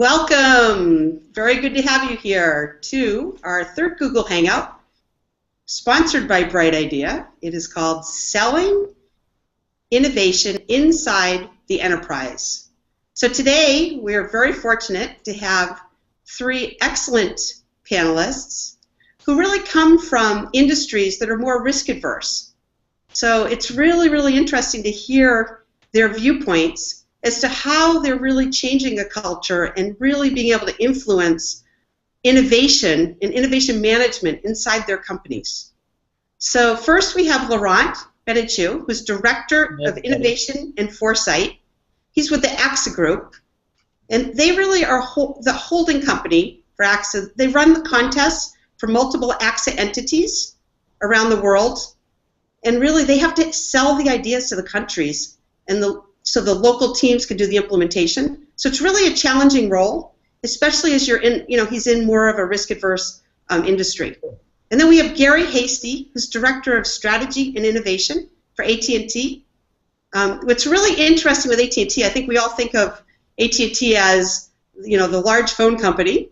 Welcome. Very good to have you here to our third Google Hangout, sponsored by Brightidea. It is called Selling Innovation Inside the Enterprise. So today we're very fortunate to have three excellent panelists who really come from industries that are more risk adverse. So it's really, really interesting to hear their viewpoints as to how they're really changing a culture and really being able to influence innovation and innovation management inside their companies. So first we have Laurent Benichou, who's Director of Innovation and Foresight. He's with the AXA Group, and they really are the holding company for AXA. They run the contests for multiple AXA entities around the world, and really they have to sell the ideas to the countries and so the local teams can do the implementation. So it's really a challenging role, especially as you're in, he's in more of a risk-adverse industry. And then we have Gary Hasty, who's Director of Strategy and Innovation for AT&T. What's really interesting with AT&T, I think we all think of AT&T as, the large phone company,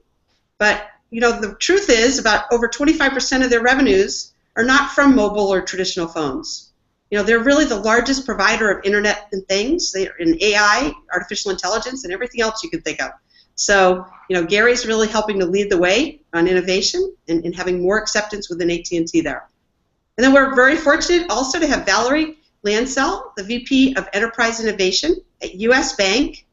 but, the truth is about over 25% of their revenues are not from mobile or traditional phones. They're really the largest provider of Internet and things. They're in AI, artificial intelligence, and everything else you could think of. So, Gary's really helping to lead the way on innovation and having more acceptance within AT&T there. And then we're very fortunate also to have Valerie, Lancelle, the VP of Enterprise Innovation at U.S. Bank.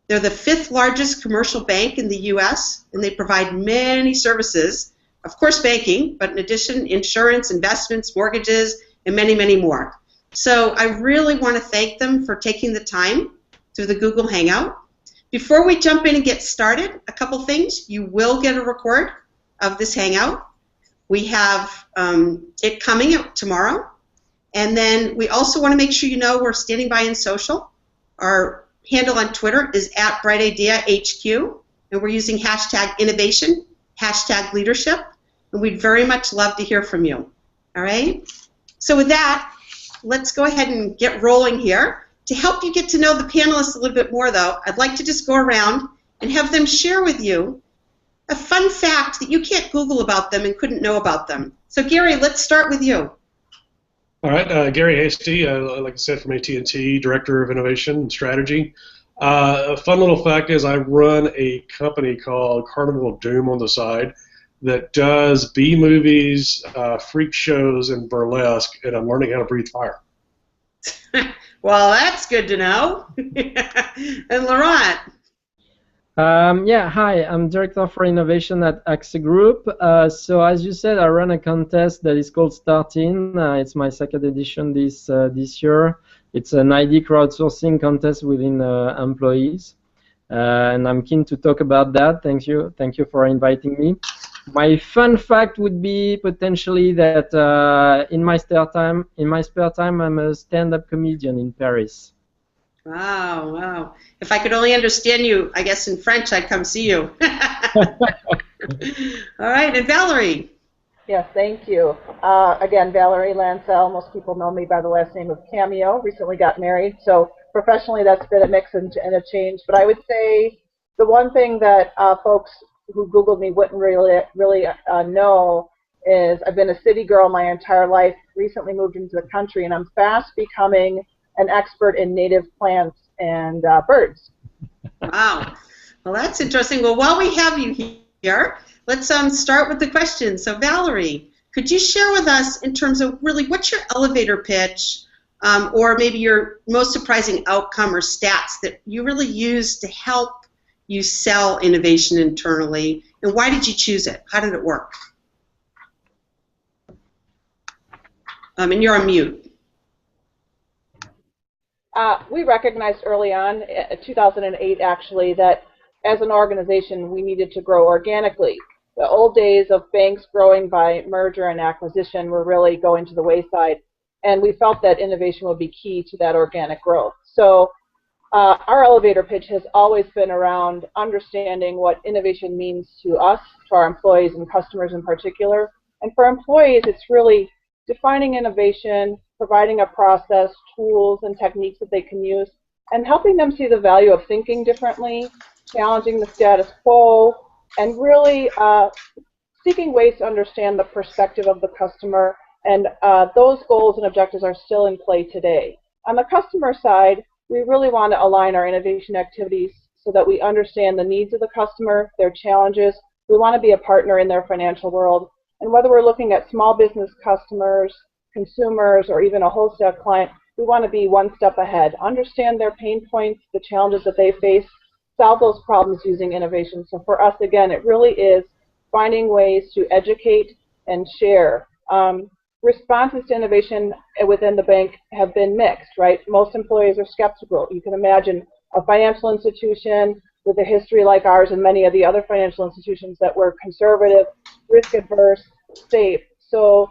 They're the 5th largest commercial bank in the U.S., and they provide many services, of course banking, but in addition, insurance, investments, mortgages, and many, many more. So I really want to thank them for taking the time through the Google Hangout. Before we jump in and get started, a couple things. You will get a record of this Hangout. We have it coming out tomorrow. And then we also want to make sure we're standing by in social. Our handle on Twitter is @BrightIdeaHQ, and we're using #innovation, #leadership, and we'd very much love to hear from you. All right? So with that, let's go ahead and get rolling here. To help you get to know the panelists a little bit more, though, I'd like to just go around and have them share with you a fun fact that you can't Google about them and couldn't know about them. So Gary, let's start with you. All right, Gary Hasty, like I said, from AT&T, Director of Innovation and Strategy. A fun little fact is I run a company called Carnival of Doom on the side that does B-movies, freak shows, and burlesque, and I'm learning how to breathe fire. Well, that's good to know. And Laurent? Yeah, hi, I'm Director for Innovation at AXA Group. So as you said, I run a contest that is called Startin. It's my 2nd edition this year. It's an ID crowdsourcing contest within employees. And I'm keen to talk about that. Thank you for inviting me. My fun fact would be potentially that in my spare time, I'm a stand-up comedian in Paris. Wow, wow. If I could only understand you, I guess in French, I'd come see you. All right, and Valerie. Yes, thank you. Again, Valerie Lancelle. Most people know me by the last name of Cameo. Recently got married, so professionally that's been a mix and a change. But I would say the one thing that folks who Googled me wouldn't really know is I've been a city girl my entire life, recently moved into the country, and I'm fast becoming an expert in native plants and birds. Wow. Well, that's interesting. Well, while we have you here, let's start with the questions. So Valerie, could you share with us in terms of really what's your elevator pitch or maybe your most surprising outcome or stats that you really use to help you sell innovation internally, and why did you choose it? How did it work? And you're on mute. We recognized early on, 2008 actually, that as an organization we needed to grow organically. The old days of banks growing by merger and acquisition were really going to the wayside, and we felt that innovation would be key to that organic growth. So our elevator pitch has always been around understanding what innovation means to us, to our employees and customers in particular. And for employees, it's really defining innovation, providing a process, tools, and techniques that they can use, and helping them see the value of thinking differently challenging the status quo, and really seeking ways to understand the perspective of the customer, and those goals and objectives are still in play today. On the customer side, we really want to align our innovation activities so that we understand the needs of the customer, their challenges. We want to be a partner in their financial world. And whether we're looking at small business customers, consumers, or even a wholesale client, we want to be one step ahead, understand their pain points, the challenges that they face, solve those problems using innovation. So for us, again, it really is finding ways to educate and share. Responses to innovation within the bank have been mixed, right? Most employees are skeptical. You can imagine a financial institution with a history like ours and many of the other financial institutions that were conservative, risk-averse, safe. So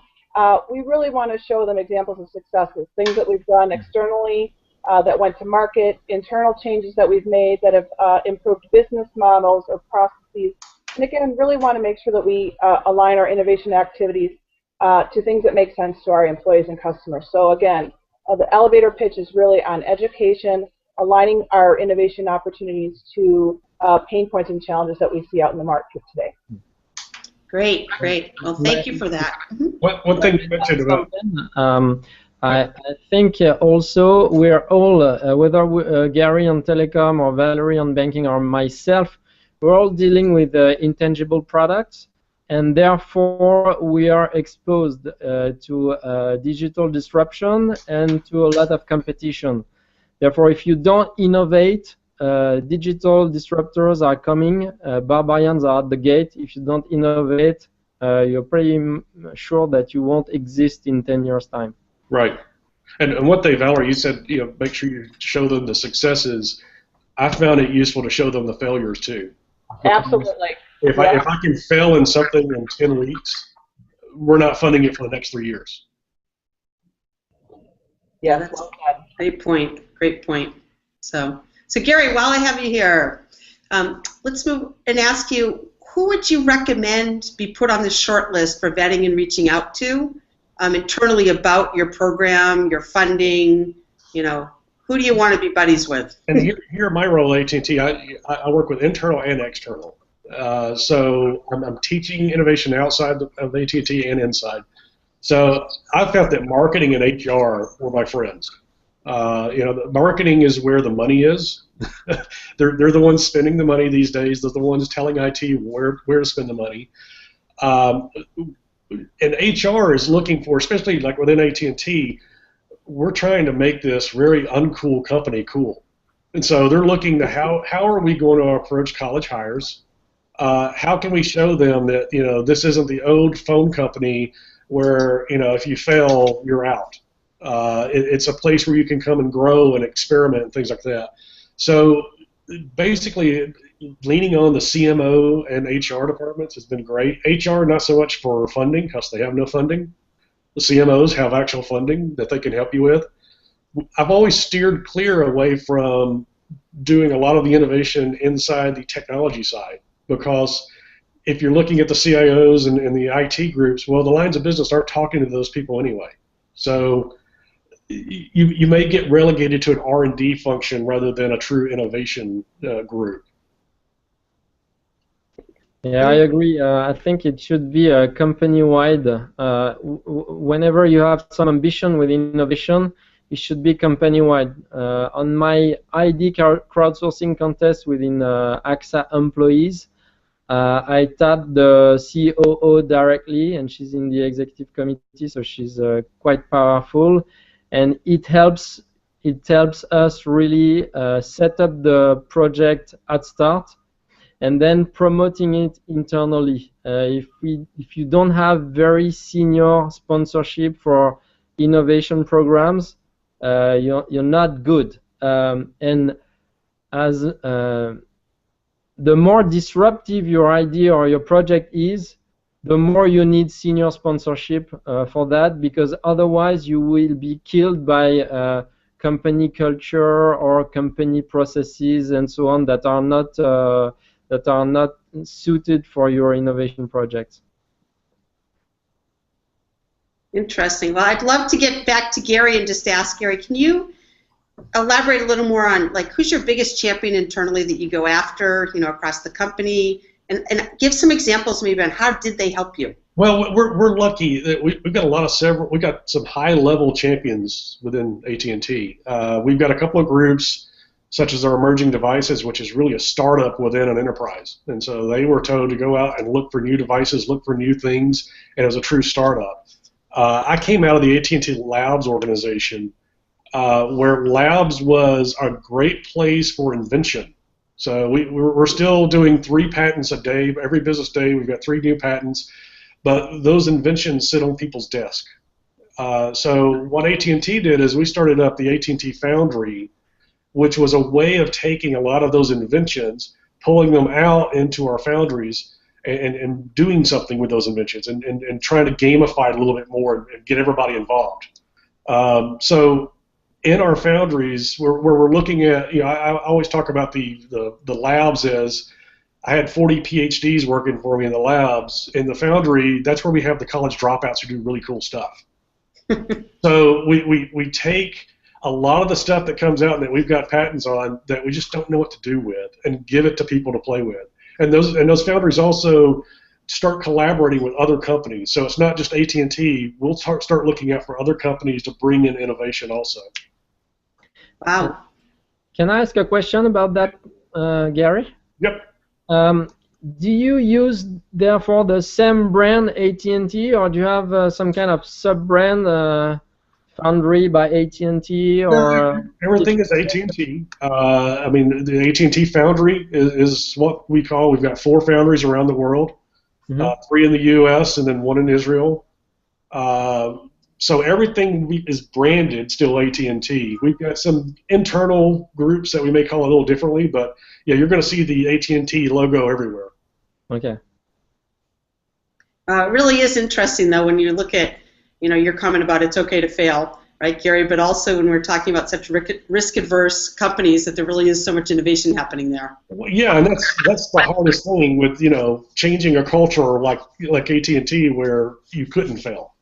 we really want to show them examples of successes, things that we've done externally that went to market, internal changes that we've made that have improved business models or processes. And again, really want to make sure that we align our innovation activities to things that make sense to our employees and customers. So again, the elevator pitch is really on education, aligning our innovation opportunities to pain points and challenges that we see out in the market today. Great, great. Well, thank you for that. One thing you mentioned about... I think also we're all, whether Gary on telecom or Valerie on banking or myself, we're all dealing with intangible products, and therefore we are exposed to digital disruption and to a lot of competition. Therefore, if you don't innovate, digital disruptors are coming, barbarians are at the gate. If you don't innovate, you're pretty sure that you won't exist in 10 years' time. Right. And one thing, Valerie, you said, make sure you show them the successes. I found it useful to show them the failures too. Absolutely. If I can fail in something in 10 weeks, we're not funding it for the next 3 years. Yeah, that's great point. Great point. So Gary, while I have you here, let's move and ask you, who would you recommend be put on the short list for vetting and reaching out to internally about your program, your funding? Who do you want to be buddies with? And here my role at AT&T, I work with internal and external. So I'm teaching innovation outside of AT&T and inside. So I felt that marketing and HR were my friends. The marketing is where the money is. They're the ones spending the money these days. They're the ones telling IT where to spend the money. And HR is looking for, especially like within AT&T, we're trying to make this very uncool company cool. And so they're looking to how are we going to approach college hires? How can we show them that this isn't the old phone company where if you fail you're out. It's a place where you can come and grow and experiment and things like that. So basically, leaning on the CMO and HR departments has been great. HR not so much for funding because they have no funding. The CMOs have actual funding that they can help you with. I've always steered clear away from doing a lot of the innovation inside the technology side, because if you're looking at the CIOs and the IT groups, well, the lines of business aren't talking to those people anyway. So you may get relegated to an R&D function rather than a true innovation group. Yeah, I agree. I think it should be a company-wide. Whenever you have some ambition with innovation, it should be company-wide. On my ID crowdsourcing contest within AXA employees, I tapped the COO directly, and she's in the executive committee, so she's quite powerful. And it helps us really set up the project at start, and then promoting it internally. If you don't have very senior sponsorship for innovation programs, you're not good. And as the more disruptive your idea or your project is, the more you need senior sponsorship for that, because otherwise you will be killed by company culture or company processes and so on that are not suited for your innovation projects. Interesting. Well, I'd love to get back to Gary and just ask Gary, can you elaborate a little more on, like, who's your biggest champion internally that you go after, across the company, and give some examples maybe on how did they help you? Well, we're lucky that we've got we got some high-level champions within AT&T. We've got a couple of groups, such as our emerging devices, which is really a startup within an enterprise. And so they were told to go out and look for new devices, look for new things, and it was a true startup. I came out of the AT&T Labs organization, where Labs was a great place for invention. So we're still doing 3 patents a day. Every business day, we've got 3 new patents. But those inventions sit on people's desk. So what AT&T did is we started up the AT&T Foundry, which was a way of taking a lot of those inventions, pulling them out into our foundries, and doing something with those inventions, and trying to gamify it a little bit more and get everybody involved. So in our foundries, where we're looking at, I always talk about the labs as, I had 40 PhDs working for me in the labs. In the foundry, that's where we have the college dropouts who do really cool stuff. So we take a lot of the stuff that comes out and that we've got patents on that we just don't know what to do with, and give it to people to play with. And those foundries also start collaborating with other companies. So it's not just AT&T. We'll start looking out for other companies to bring in innovation also. Wow. Can I ask a question about that, Gary? Yep. Do you use, therefore, the same brand AT&T, or do you have some kind of sub-brand, Foundry by AT&T, or? Everything is AT&T. I mean, the AT&T Foundry is what we call. We've got 4 foundries around the world, 3 in the U.S. and then 1 in Israel. So everything is branded still AT&T. We've got some internal groups that we may call a little differently, but yeah, you're going to see the AT&T logo everywhere. Okay. It really is interesting, though, when you look at, your comment about it's okay to fail, right, Gary? But also when we're talking about such risk-averse companies, that there really is so much innovation happening there. Well, yeah, and that's the hardest thing with changing a culture like AT&T, where you couldn't fail.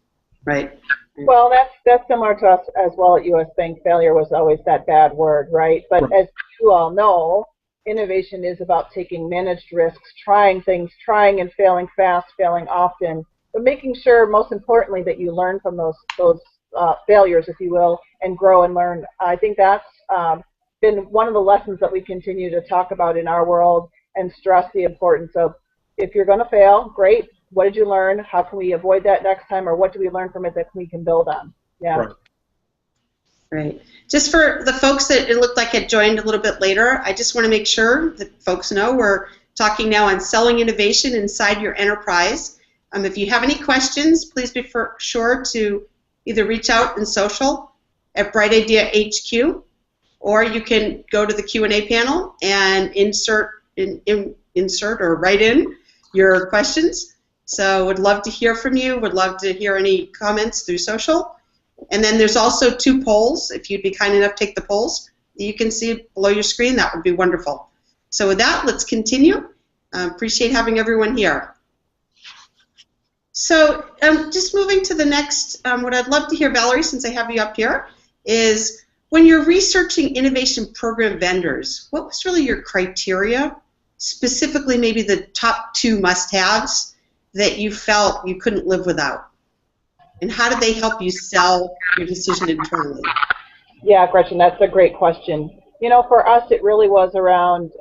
Right. Well, that's similar to us as well at U.S. Bank. Failure was always that bad word, right? But as you all know, innovation is about taking managed risks, trying things, trying and failing fast, failing often, but making sure, most importantly, that you learn from those failures, if you will, and grow and learn. I think that's been one of the lessons that we continue to talk about in our world, and stress the importance of, if you're going to fail, great. What did you learn? How can we avoid that next time? Or what do we learn from it that we can build on? Yeah. Right. Right. Just for the folks that it looked like had joined a little bit later, I just want to make sure that folks know we're talking now on selling innovation inside your enterprise. If you have any questions, please be sure to either reach out in social at Brightidea HQ, or you can go to the Q&A panel and insert or write in your questions. So would love to hear from you, would love to hear any comments through social. And then there's also 2 polls. If you'd be kind enough to take the polls that you can see below your screen, that would be wonderful. So with that, let's continue. Appreciate having everyone here. So just moving to the next, what I'd love to hear, Valerie, since I have you up here, is when you're researching innovation program vendors, what was really your criteria, specifically maybe the top 2 must-haves that you felt you couldn't live without? And how did they help you sell your decision internally? Yeah, Gretchen, that's a great question. For us, it really was around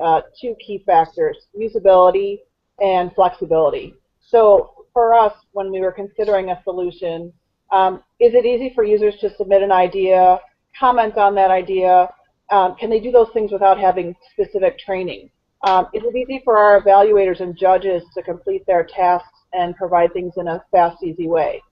2 key factors, usability and flexibility. So for us, when we were considering a solution, is it easy for users to submit an idea, comment on that idea? Can they do those things without having specific training? Is it easy for our evaluators and judges to complete their tasks and provide things in a fast, easy way?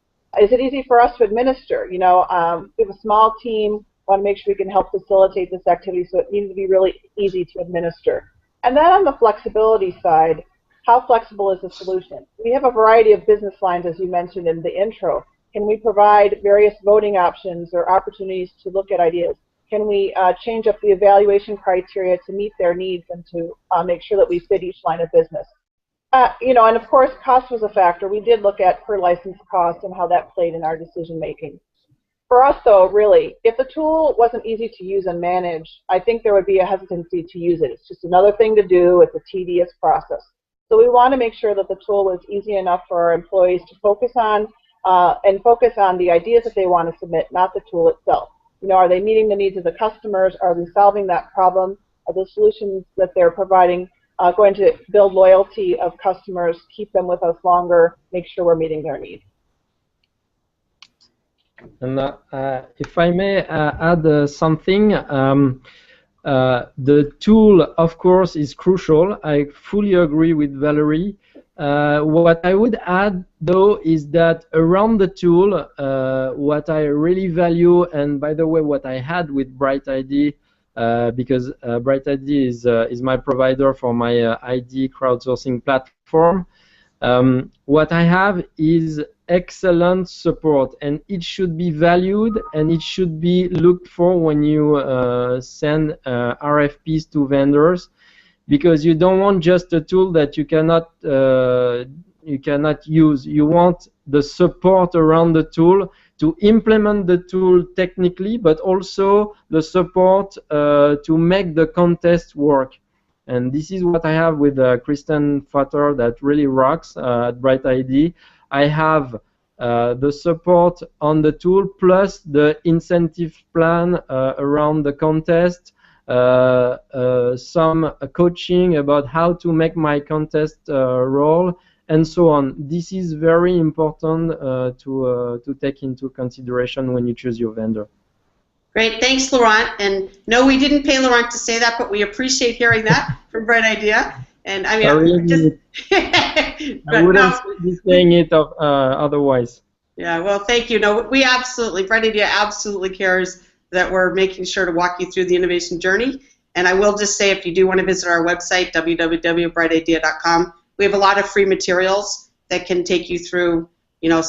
Is it easy for us to administer? We have a small team, want to make sure we can help facilitate this activity, so it needs to be really easy to administer. And then on the flexibility side, how flexible is the solution? We have a variety of business lines, as you mentioned in the intro. Can we provide various voting options or opportunities to look at ideas? Can we change up the evaluation criteria to meet their needs and to make sure that we fit each line of business? And of course, cost was a factor. We did look at per license cost and how that played in our decision making. For us, though, really, if the tool wasn't easy to use and manage, I think there would be a hesitancy to use it. It's just another thing to do. It's a tedious process. So we want to make sure that the tool was easy enough for our employees to focus on the ideas that they want to submit, not the tool itself. You know, are they meeting the needs of the customers? Are they solving that problem? Are the solutions that they're providing going to build loyalty of customers, keep them with us longer, make sure we're meeting their needs? And if I may add something, the tool, of course, is crucial. I fully agree with Valerie. What I would add, though, is that around the tool, what I really value, and by the way, what I had with Brightidea, because Brightidea is my provider for my ID crowdsourcing platform. What I have is excellent support, and it should be valued and it should be looked for when you send RFPs to vendors, because you don't want just a tool that you cannot use. You want the support around the tool to implement the tool technically, but also the support to make the contest work. And this is what I have with Kristen Futter that really rocks at Brightidea. I have the support on the tool plus the incentive plan around the contest, some coaching about how to make my contest roll, and so on. This is very important to take into consideration when you choose your vendor. Great, thanks, Laurent. And no, we didn't pay Laurent to say that, but we appreciate hearing that from Brightidea. And I mean, I wouldn't be saying it otherwise. Yeah, well, thank you. No, we absolutely, Brightidea absolutely cares that we're making sure to walk you through the innovation journey. And I will just say, if you do want to visit our website, www.brightidea.com, we have a lot of free materials that can take you through, you know,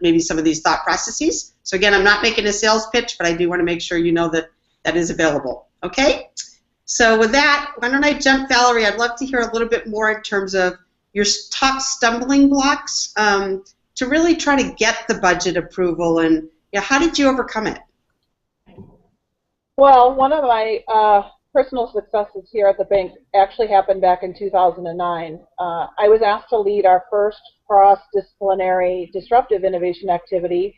maybe some of these thought processes. So again, I'm not making a sales pitch, but I do want to make sure you know that that is available. Okay? So with that, why don't I jump, Valerie? I'd love to hear a little bit more in terms of your top stumbling blocks to really try to get the budget approval, and how did you overcome it? Well, one of my personal successes here at the bank actually happened back in 2009. I was asked to lead our first cross-disciplinary disruptive innovation activity,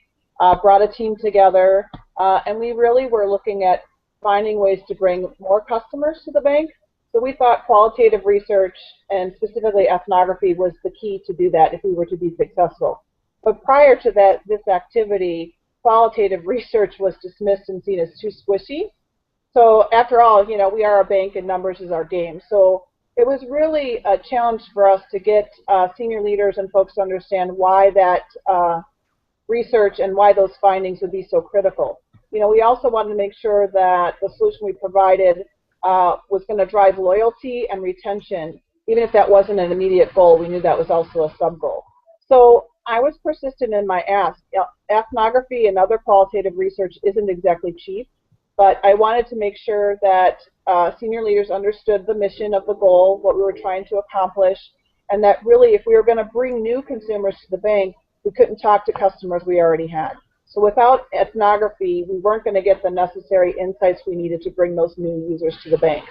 brought a team together, and we really were looking at finding ways to bring more customers to the bank. So we thought qualitative research, and specifically ethnography, was the key to do that if we were to be successful. But prior to that, this activity, qualitative research was dismissed and seen as too squishy. So after all, you know, we are a bank and numbers is our game. So it was really a challenge for us to get senior leaders and folks to understand why that research and why those findings would be so critical. You know, we also wanted to make sure that the solution we provided was going to drive loyalty and retention. Even if that wasn't an immediate goal, we knew that was also a sub-goal. So I was persistent in my ask. Ethnography and other qualitative research isn't exactly cheap, but I wanted to make sure that senior leaders understood the mission of the goal, what we were trying to accomplish, and that really if we were going to bring new consumers to the bank, we couldn't talk to customers we already had. So without ethnography, we weren't going to get the necessary insights we needed to bring those new users to the bank.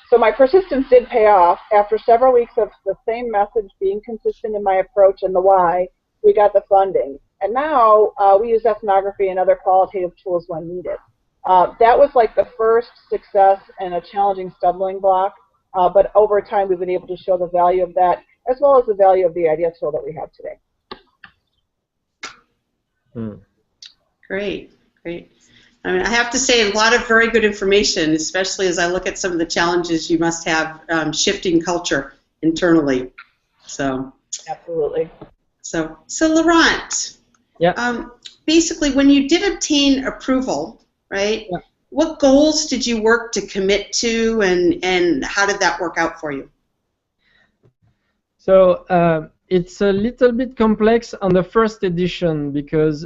So my persistence did pay off. After several weeks of the same message, being consistent in my approach and the why, we got the funding. And now we use ethnography and other qualitative tools when needed. That was like the first success and a challenging stumbling block, but over time we've been able to show the value of that as well as the value of the idea tool that we have today. Great, great. I mean, I have to say a lot of very good information, especially as I look at some of the challenges you must have shifting culture internally. So absolutely. So Laurent, yeah. Basically, when you did obtain approval, right? Yeah. What goals did you work to commit to, and how did that work out for you? So it's a little bit complex on the first edition because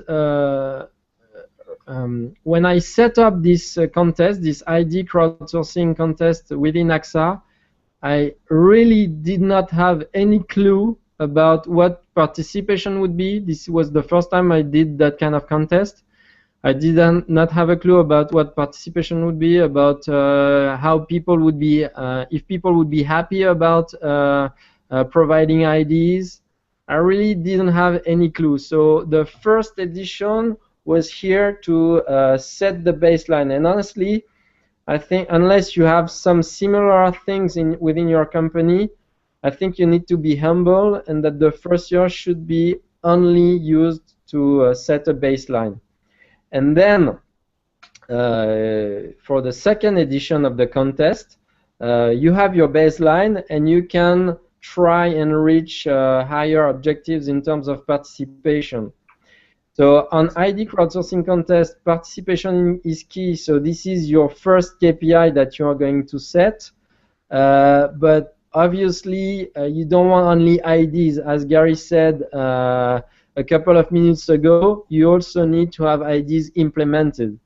when I set up this contest, this ID crowdsourcing contest within AXA, I really did not have any clue about what participation would be. This was the first time I did that kind of contest. I did not have a clue about what participation would be, about how people would be, if people would be happy about providing ideas. I really didn't have any clue. So the first edition was here to set the baseline. And honestly, I think unless you have some similar things within your company, I think you need to be humble, and that the first year should be only used to set a baseline. And then for the second edition of the contest, you have your baseline, and you can try and reach higher objectives in terms of participation. So on ID crowdsourcing contest, participation is key. So this is your first KPI that you are going to set. But obviously, you don't want only IDs. As Gary said a couple of minutes ago, you also need to have IDs implemented.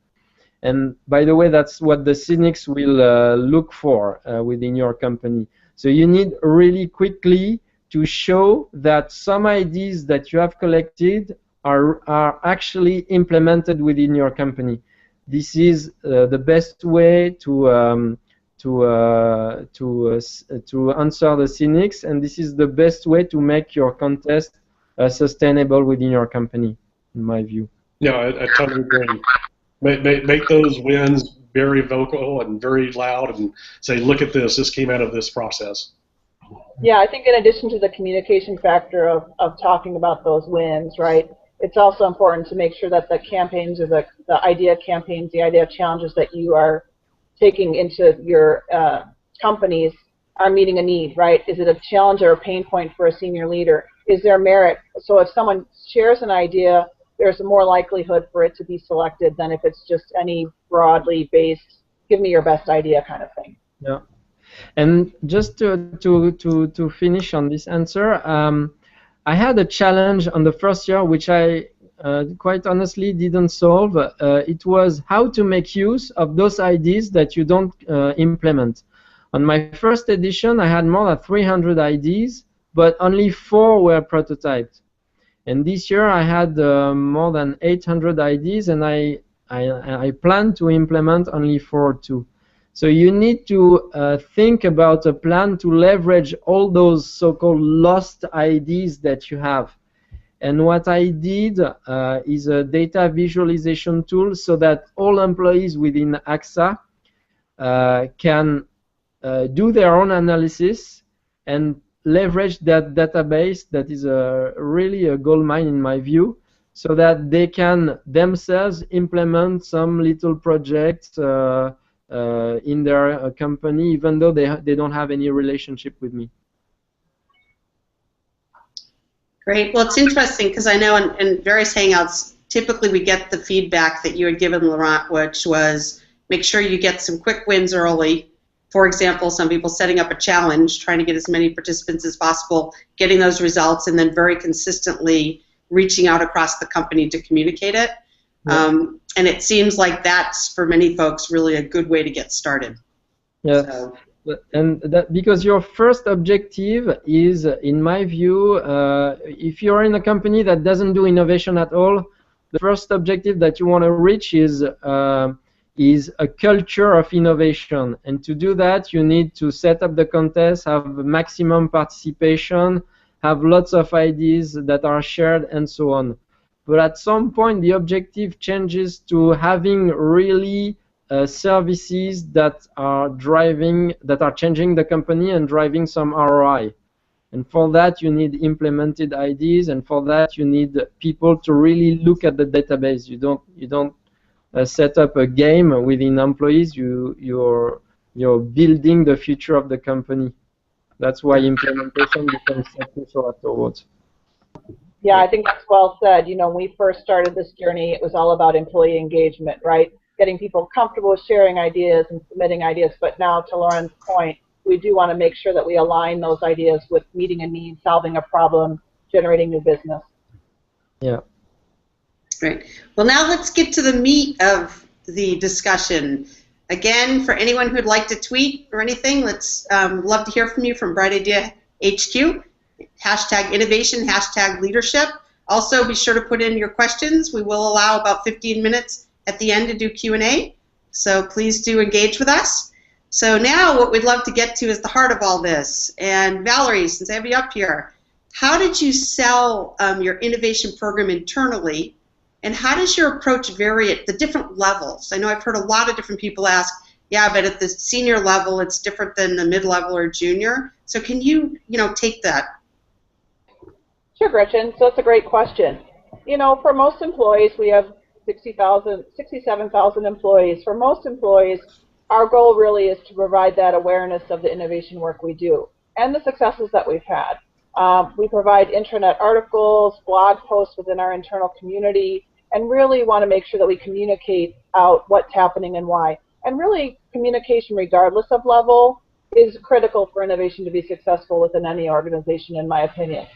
And by the way, that's what the cynics will look for within your company. So you need really quickly to show that some IDs that you have collected are actually implemented within your company. This is the best way to answer the cynics, and this is the best way to make your contest sustainable within your company, in my view. Yeah, I totally agree. Make those wins very vocal and very loud, and say, look at this, this came out of this process. Yeah, I think in addition to the communication factor of talking about those wins, right, it's also important to make sure that the campaigns or the idea campaigns, the idea challenges that you are taking into your companies are meeting a need, right? Is it a challenge or a pain point for a senior leader? Is there merit? So if someone shares an idea, there's a more likelihood for it to be selected than if it's just any broadly based, give me your best idea kind of thing. Yeah. And just to finish on this answer, I had a challenge on the first year which I quite honestly didn't solve. It was how to make use of those ideas that you don't implement. On my first edition, I had more than 300 ideas, but only 4 were prototyped. And this year, I had more than 800 ideas, and I plan to implement only 4 too. So you need to think about a plan to leverage all those so-called lost ideas that you have. And what I did is a data visualization tool so that all employees within AXA can do their own analysis and leverage that database that is really a goldmine in my view, so that they can themselves implement some little projects in their company, even though they don't have any relationship with me. Great. Well, it's interesting because I know in various Hangouts, typically we get the feedback that you had given Laurent, which was make sure you get some quick wins early. For example, some people setting up a challenge, trying to get as many participants as possible, getting those results, and then very consistently reaching out across the company to communicate it. Yeah. And it seems like that's, for many folks, really a good way to get started. Yeah. So. And that because your first objective is, in my view, if you're in a company that doesn't do innovation at all, the first objective that you want to reach is a culture of innovation. And to do that, you need to set up the contest, have maximum participation, have lots of ideas that are shared, and so on. But at some point, the objective changes to having really services that are changing the company and driving some ROI. And for that, you need implemented ideas, and for that, you need people to really look at the database. You don't set up a game within employees. You're building the future of the company. That's why implementation becomes essential afterwards. Yeah, I think that's well said. You know, when we first started this journey, it was all about employee engagement, right? Getting people comfortable with sharing ideas and submitting ideas. But now, to Laurent's point, we do want to make sure that we align those ideas with meeting a need, solving a problem, generating new business. Yeah. Great. Well, now let's get to the meat of the discussion. Again, for anyone who'd like to tweet or anything, let's love to hear from you from Brightidea HQ. Hashtag innovation, hashtag leadership. Also, be sure to put in your questions. We will allow about 15 minutes at the end to do Q&A, so please do engage with us. So now what we'd love to get to is the heart of all this. And Valerie, since I have you up here, how did you sell your innovation program internally, and how does your approach vary at the different levels? I know I've heard a lot of different people ask, yeah, but at the senior level it's different than the mid-level or junior. So can you, take that? Sure, Gretchen. So that's a great question. For most employees, we have 67,000 employees. For most employees, our goal really is to provide that awareness of the innovation work we do and the successes that we've had. We provide intranet articles, blog posts within our internal community, and really want to make sure that we communicate out what's happening and why. And really, communication, regardless of level, is critical for innovation to be successful within any organization, in my opinion.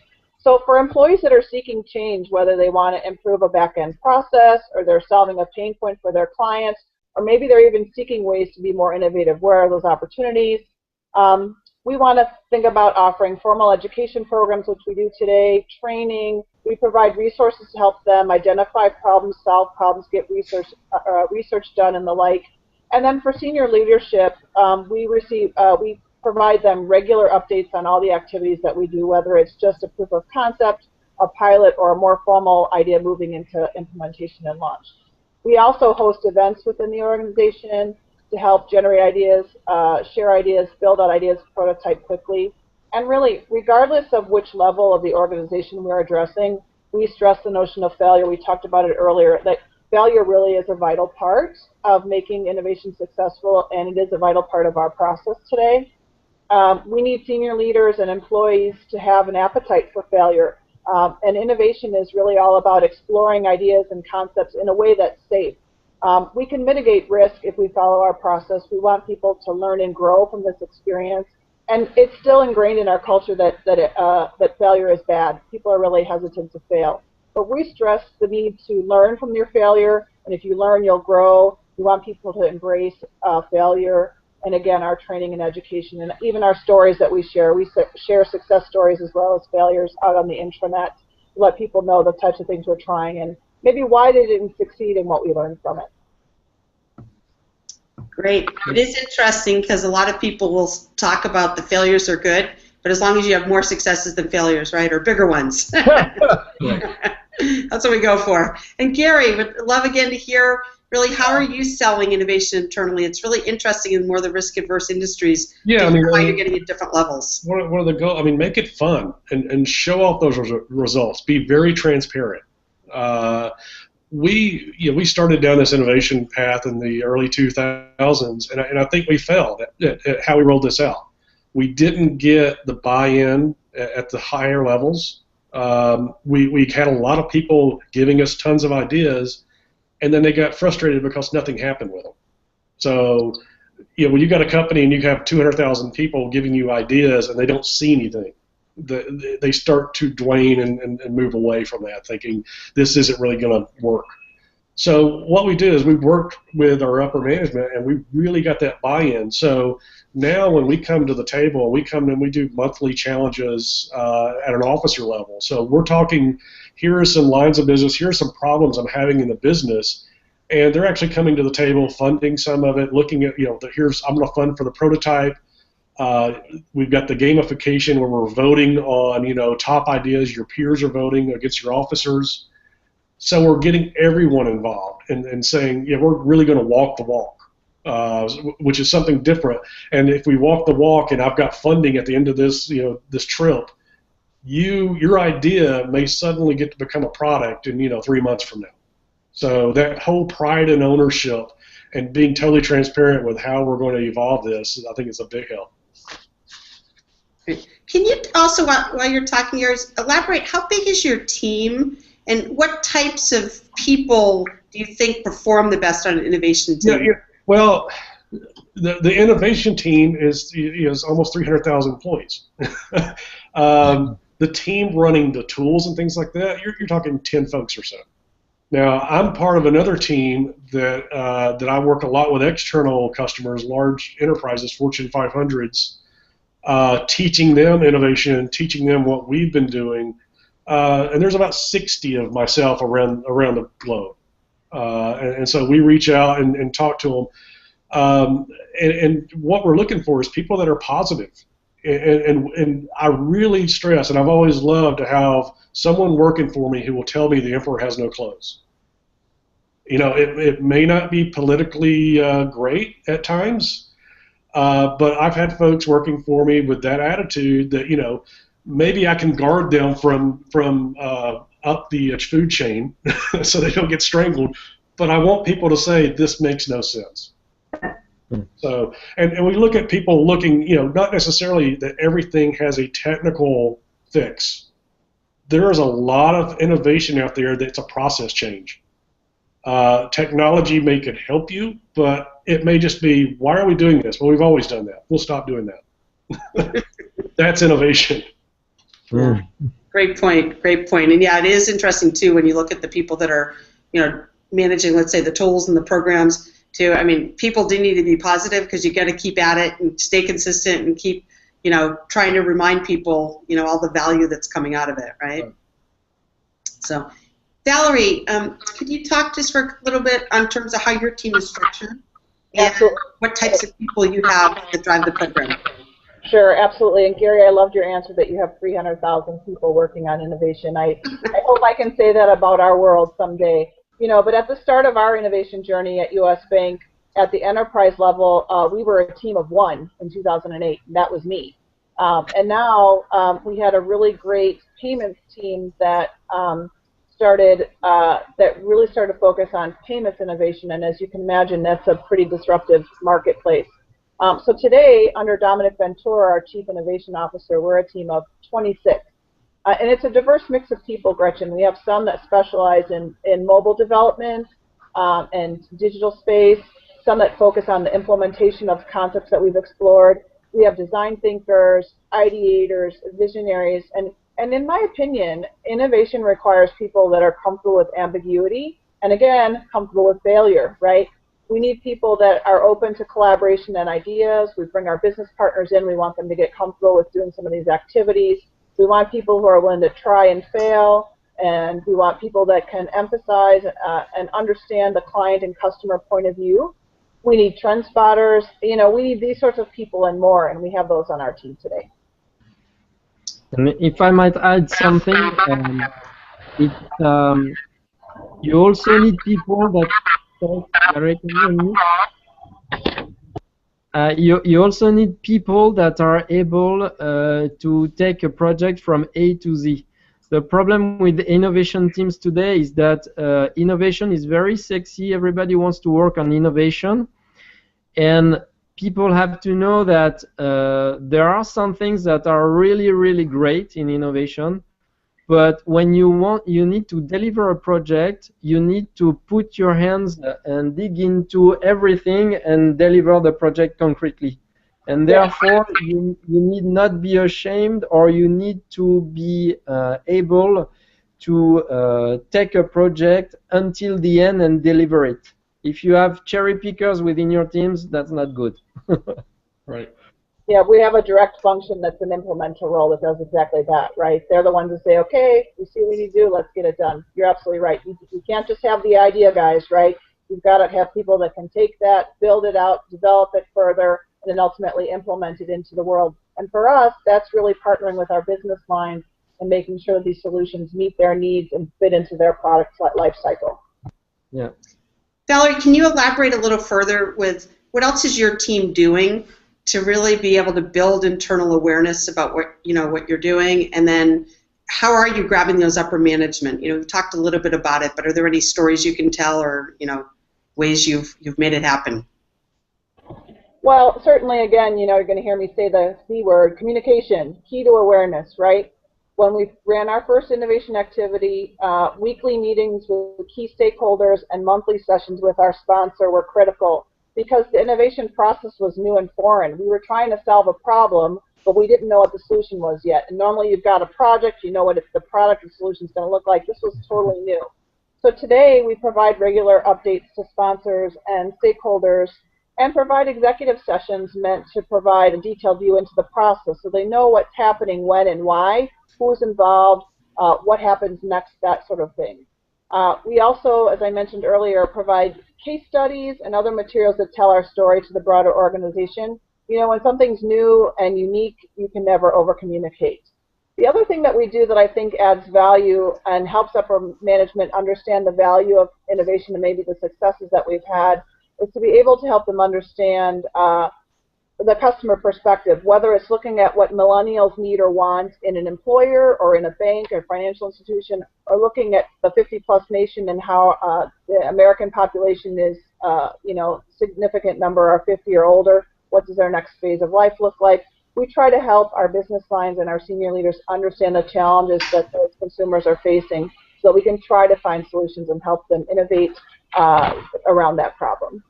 So for employees that are seeking change, whether they want to improve a back-end process, or they're solving a pain point for their clients, or maybe they're even seeking ways to be more innovative, where are those opportunities? We want to think about offering formal education programs, which we do today, training. We provide resources to help them identify problems, solve problems, get research done, and the like. And then for senior leadership, we provide them regular updates on all the activities that we do, whether it's just a proof of concept, a pilot, or a more formal idea moving into implementation and launch. We also host events within the organization to help generate ideas, share ideas, build out ideas, prototype quickly. And really, regardless of which level of the organization we're addressing, we stress the notion of failure. We talked about it earlier, that failure really is a vital part of making innovation successful, and it is a vital part of our process today. We need senior leaders and employees to have an appetite for failure. And innovation is really all about exploring ideas and concepts in a way that's safe. We can mitigate risk if we follow our process. We want people to learn and grow from this experience. And it's still ingrained in our culture that failure is bad. People are really hesitant to fail. But we stress the need to learn from your failure, and if you learn, you'll grow. We want people to embrace failure, and again, our training and education, and even our stories that we share. We share success stories as well as failures out on the intranet to let people know the types of things we're trying and maybe why they didn't succeed and what we learned from it. Great. It is interesting because a lot of people will talk about the failures are good, but as long as you have more successes than failures, right, or bigger ones. That's what we go for. And Gary, would love again to hear really how are you selling innovation internally? It's really interesting in more of the risk-averse industries. Yeah, how you're getting at different levels. One of the goals, make it fun and show off those results. Be very transparent. We started down this innovation path in the early 2000s, and I think we failed at how we rolled this out. We didn't get the buy-in at the higher levels. We had a lot of people giving us tons of ideas, and then they got frustrated because nothing happened with them. So, when you got a company and you have 200,000 people giving you ideas and they don't see anything, they start to wane and move away from that, thinking this isn't really going to work. So what we did is we worked with our upper management, and we really got that buy-in. So now when we come to the table, we come and we do monthly challenges at an officer level. So we're talking, here are some lines of business, here are some problems I'm having in the business, and they're actually coming to the table, funding some of it, looking at, I'm going to fund for the prototype. We've got the gamification where we're voting on, top ideas. Your peers are voting against your officers. So we're getting everyone involved and saying, we're really going to walk the walk, which is something different. And if we walk the walk and I've got funding at the end of this, this trip, your idea may suddenly get to become a product in, 3 months from now. So that whole pride and ownership and being totally transparent with how we're going to evolve this, I think it's a big help. Can you also, while you're talking here, elaborate how big is your team and what types of people do you think perform the best on an innovation team? Yeah. Well, the innovation team is almost 300,000 employees. The team running the tools and things like that, you're talking 10 folks or so. Now, I'm part of another team that I work a lot with external customers, large enterprises, Fortune 500s, teaching them innovation, teaching them what we've been doing, and there's about 60 of myself around the globe. and so we reach out and talk to them. And what we're looking for is people that are positive. And I really stress, and I've always loved to have someone working for me who will tell me the emperor has no clothes. You know, it may not be politically great at times, but I've had folks working for me with that attitude that, you know, maybe I can guard them from up the food chain so they don't get strangled, but I want people to say this makes no sense. So, and we look at people looking, you know, not necessarily that everything has a technical fix. There is a lot of innovation out there that's a process change. Technology may could help you, but it may just be, why are we doing this? Well, we've always done that. We'll stop doing that. That's innovation. Yeah. Great point. Great point. And yeah, it is interesting too when you look at the people that are, you know, managing, let's say, the tools and the programs. Too. I mean, people do need to be positive because you got to keep at it and stay consistent and keep, you know, trying to remind people, you know, all the value that's coming out of it, right? So, Valerie, could you talk just for a little bit on terms of how your team is structured and what types of people you have that drive the program? Sure, absolutely. And Gary, I loved your answer that you have 300,000 people working on innovation. I hope I can say that about our world someday. You know, but at the start of our innovation journey at U.S. Bank, at the enterprise level, we were a team of one in 2008, and that was me. And now we had a really great payments team that really started to focus on payments innovation, and as you can imagine, that's a pretty disruptive marketplace. So today, under Dominic Ventura, our Chief Innovation Officer, we're a team of 26. And it's a diverse mix of people, Gretchen. We have some that specialize in mobile development and digital space, some that focus on the implementation of concepts that we've explored. We have design thinkers, ideators, visionaries, and in my opinion, innovation requires people that are comfortable with ambiguity and, again, comfortable with failure, right? We need people that are open to collaboration and ideas. We bring our business partners in. We want them to get comfortable with doing some of these activities. We want people who are willing to try and fail, and we want people that can emphasize and understand the client and customer point of view. We need trend spotters. You know, we need these sorts of people and more, and we have those on our team today. And if I might add something, you also need people that you also need people that are able to take a project from A to Z. The problem with the innovation teams today is that innovation is very sexy. Everybody wants to work on innovation. And people have to know that there are some things that are really, really great in innovation. But when you need to deliver a project, you need to put your hands and dig into everything and deliver the project concretely. And therefore, you need not be ashamed, or you need to be able to take a project until the end and deliver it. If you have cherry pickers within your teams, that's not good. Right. Yeah, we have a direct function that's an implementer role that does exactly that, right? They're the ones who say, okay, we see what we need to do, let's get it done. You're absolutely right. You can't just have the idea guys, right? You've got to have people that can take that, build it out, develop it further, and then ultimately implement it into the world. And for us, that's really partnering with our business lines and making sure that these solutions meet their needs and fit into their product life cycle. Yeah. Valerie, can you elaborate a little further with what else is your team doing to really be able to build internal awareness about what you're doing, and then how are you grabbing those upper management? You know, we've talked a little bit about it, but are there any stories you can tell, or ways you've made it happen? Well, certainly, again, you're going to hear me say the C word, communication, key to awareness, right? When we ran our first innovation activity, weekly meetings with key stakeholders and monthly sessions with our sponsor were critical, because the innovation process was new and foreign. We were trying to solve a problem, but we didn't know what the solution was yet. And normally you've got a project, you know what the product and solution is going to look like. This was totally new. So today we provide regular updates to sponsors and stakeholders and provide executive sessions meant to provide a detailed view into the process so they know what's happening, when and why, who's involved, what happens next, that sort of thing. We also, as I mentioned earlier, provide case studies and other materials that tell our story to the broader organization. You know, when something's new and unique, you can never over-communicate. The other thing that we do that I think adds value and helps upper management understand the value of innovation and maybe the successes that we've had is to be able to help them understand the customer perspective, whether it's looking at what millennials need or want in an employer or in a bank or financial institution, or looking at the 50-plus nation and how the American population is, you know, significant number are 50 or older. What does their next phase of life look like? We try to help our business lines and our senior leaders understand the challenges that those consumers are facing so that we can try to find solutions and help them innovate around that problem.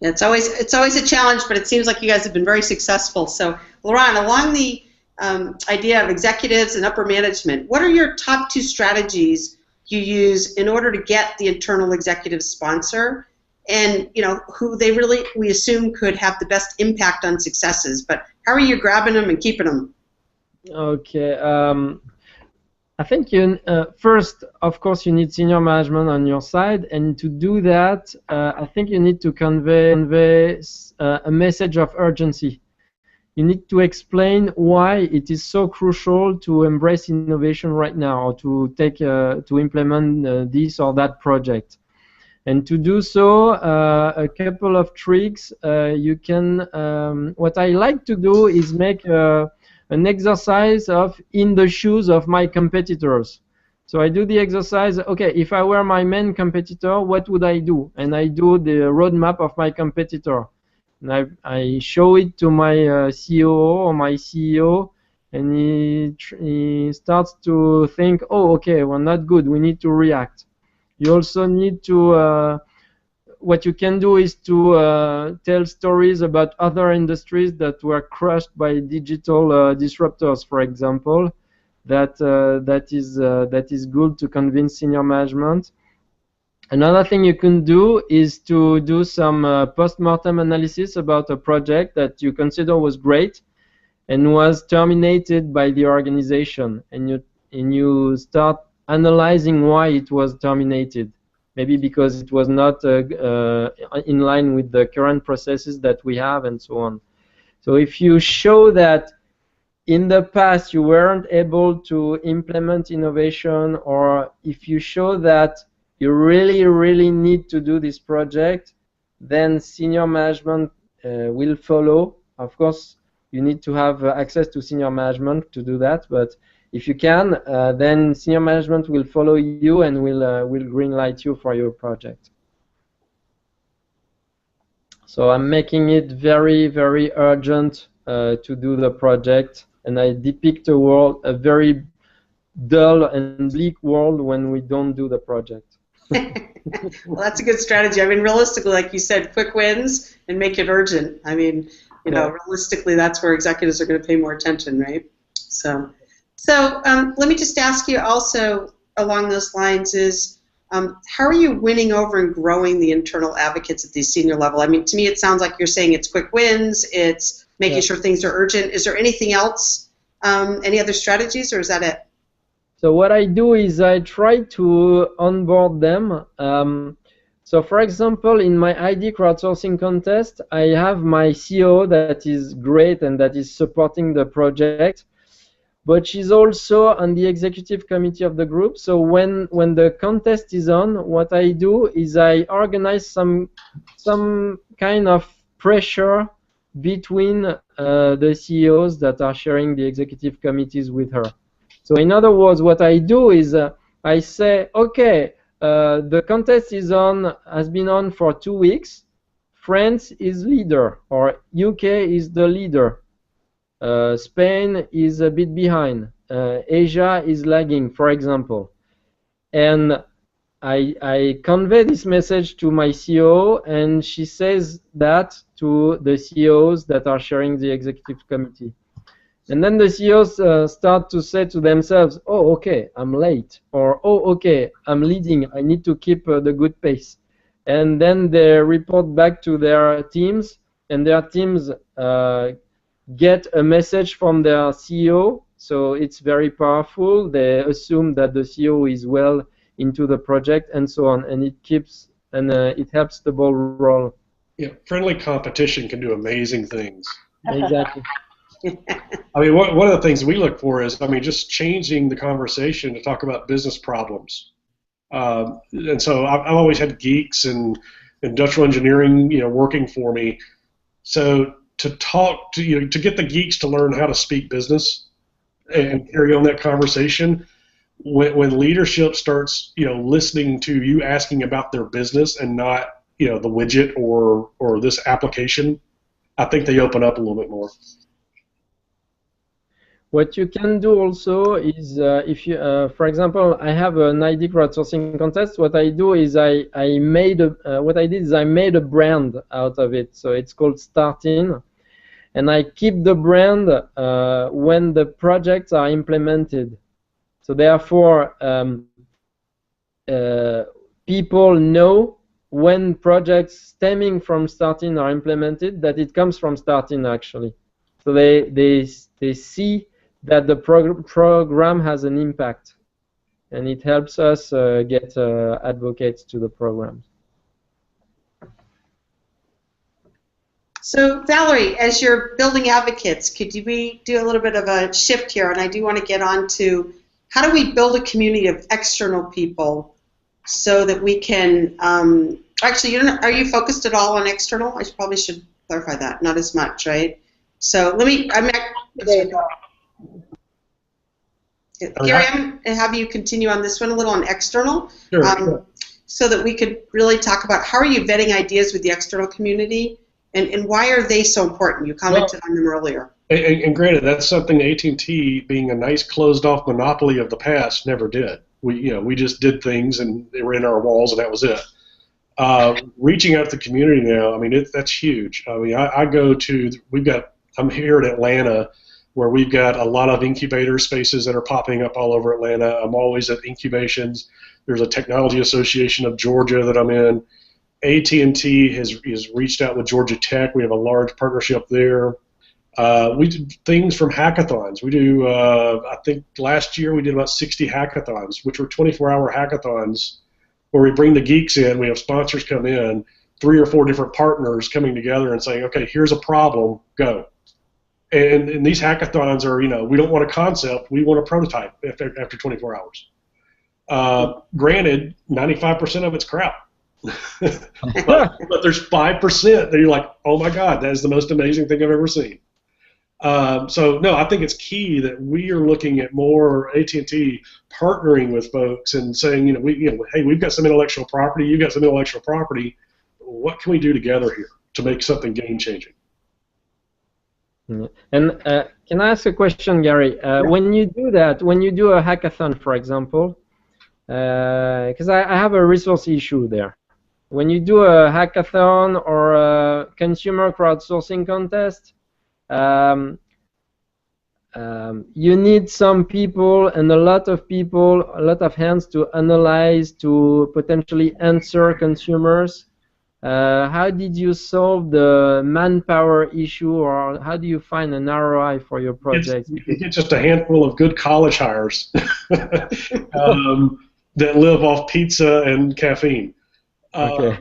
It's always a challenge, but it seems like you guys have been very successful. So, Laurent, along the idea of executives and upper management, what are your top 2 strategies you use in order to get the internal executive sponsor, and you know who they really, we assume, could have the best impact on successes? But how are you grabbing them and keeping them? Okay. I think first, of course, you need senior management on your side, and to do that, I think you need to convey a message of urgency. You need to explain why it is so crucial to embrace innovation right now, or to implement this or that project. And to do so, a couple of tricks. You can. What I like to do is make an exercise of in the shoes of my competitors. So I do the exercise, okay, if I were my main competitor, what would I do? And I do the roadmap of my competitor. And I show it to my COO or my CEO, and he starts to think, oh, okay, we're not good, we need to react. You also need to what you can do is to tell stories about other industries that were crushed by digital disruptors, for example. That is good to convince senior management. Another thing you can do is to do some post-mortem analysis about a project that you consider was great and was terminated by the organization, and you start analyzing why it was terminated. Maybe because it was not in line with the current processes that we have, and so on. So if you show that in the past you weren't able to implement innovation, or if you show that you really, really need to do this project, then senior management will follow. Of course, you need to have access to senior management to do that, but if you can, then senior management will follow you and will green light you for your project. So I'm making it very, very urgent to do the project, and I depict a very dull and bleak world when we don't do the project. Well, that's a good strategy. I mean, realistically, like you said, quick wins and make it urgent. I mean, you know, realistically, that's where executives are going to pay more attention, right? So let me just ask you also along those lines is, how are you winning over and growing the internal advocates at the senior level? I mean, to me, it sounds like you're saying it's quick wins, it's making sure things are urgent. Is there anything else, any other strategies, or is that it? So what I do is I try to onboard them. So for example, in my ID crowdsourcing contest, I have my CEO that is great and that is supporting the project, but she's also on the executive committee of the group. So when the contest is on, what I do is I organize some kind of pressure between the CEOs that are sharing the executive committees with her. So in other words, what I do is I say, okay, the contest has been on for 2 weeks. France is leader, or UK is the leader. Spain is a bit behind. Asia is lagging, for example. And I convey this message to my CEO, and she says that to the CEOs that are sharing the executive committee. And then the CEOs start to say to themselves, oh, okay, I'm late. Or, oh, okay, I'm leading. I need to keep the good pace. And then they report back to their teams, and their teams get a message from their CEO So it's very powerful. They assume that the CEO is well into the project and so on, and it keeps and it helps the ball roll. Yeah, friendly competition can do amazing things. Exactly. I mean, one of the things we look for is, I mean, just changing the conversation to talk about business problems. And so I've always had geeks and industrial engineering, working for me. So to talk to, to get the geeks to learn how to speak business and carry on that conversation, when leadership starts, listening to you asking about their business and not, the widget or this application, I think they open up a little bit more. What you can do also is, if you, for example, I have an ID crowdsourcing contest. What I do is I made a brand out of it. So it's called Startin, and I keep the brand when the projects are implemented. So therefore, people know when projects stemming from Startin are implemented that it comes from Startin actually. So they see that the program has an impact, and it helps us get advocates to the programs. So Valerie, as you're building advocates, could we do a little bit of a shift here? And I do want to get on to how do we build a community of external people so that we can, actually, are you focused at all on external? I probably should clarify that, not as much, right? So Gary, I'm going to have you continue on this one a little on external. Sure. So that we could really talk about how are you vetting ideas with the external community and why are they so important? You commented on them earlier. And granted, that's something AT&T, being a nice closed-off monopoly of the past, never did. We just did things and they were in our walls and that was it. Reaching out to the community now, I mean, that's huge. I mean, I'm here in Atlanta, where we've got a lot of incubator spaces that are popping up all over Atlanta. I'm always at incubations. There's a Technology Association of Georgia that I'm in. AT&T has reached out with Georgia Tech. We have a large partnership there. We do things from hackathons. We do, I think last year we did about 60 hackathons, which were 24-hour hackathons where we bring the geeks in. We have sponsors come in, 3 or 4 different partners coming together and saying, okay, here's a problem, go. And these hackathons are, we don't want a concept, we want a prototype after 24 hours. Granted, 95% of it's crap. but there's 5% that you're like, oh my God, that is the most amazing thing I've ever seen. So no, I think it's key that we are looking at more AT&T partnering with folks and saying, hey, we've got some intellectual property, you've got some intellectual property. What can we do together here to make something game-changing? And can I ask a question, Gary? When you do that, when you do a hackathon, for example, because I have a resource issue there. When you do a hackathon or a consumer crowdsourcing contest, you need some people and a lot of hands to analyze, to potentially answer consumers. How did you solve the manpower issue, or how do you find an ROI for your project? You get just a handful of good college hires that live off pizza and caffeine. Okay.